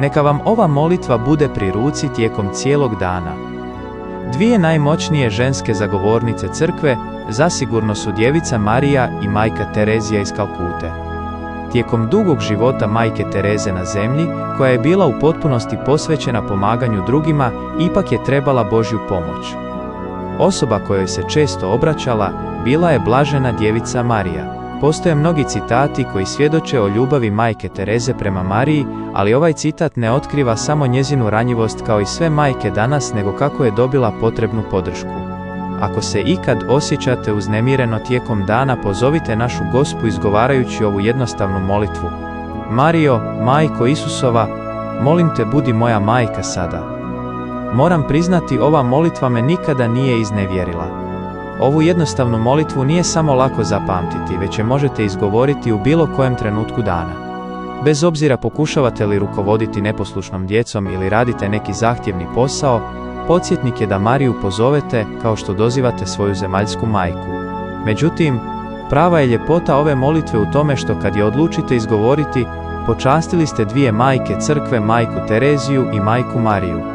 Neka vam ova molitva bude pri ruci tijekom cijelog dana. Dvije najmoćnije ženske zagovornice crkve zasigurno su Djevica Marija i Majka Terezija iz Kalkute. Tijekom dugog života Majke Tereze na zemlji, koja je bila u potpunosti posvećena pomaganju drugima, ipak je trebala Božju pomoć. Osoba kojoj se često obraćala bila je blažena Djevica Marija. Postoje mnogi citati koji svjedoče o ljubavi Majke Tereze prema Mariji, ali ovaj citat ne otkriva samo njezinu ranjivost kao i sve majke danas, nego kako je dobila potrebnu podršku. Ako se ikad osjećate uznemireno tijekom dana, pozovite našu Gospu izgovarajući ovu jednostavnu molitvu. Marijo, Majko Isusova, molim te budi moja majka sada. Moram priznati, ova molitva me nikada nije iznevjerila. Ovu jednostavnu molitvu nije samo lako zapamtiti, već je možete izgovoriti u bilo kojem trenutku dana. Bez obzira pokušavate li rukovoditi neposlušnom djecom ili radite neki zahtjevni posao, podsjetnik je da Mariju pozovete kao što dozivate svoju zemaljsku majku. Međutim, prava je ljepota ove molitve u tome što kad je odlučite izgovoriti, počastili ste dvije majke crkve, Majku Tereziju i Majku Mariju.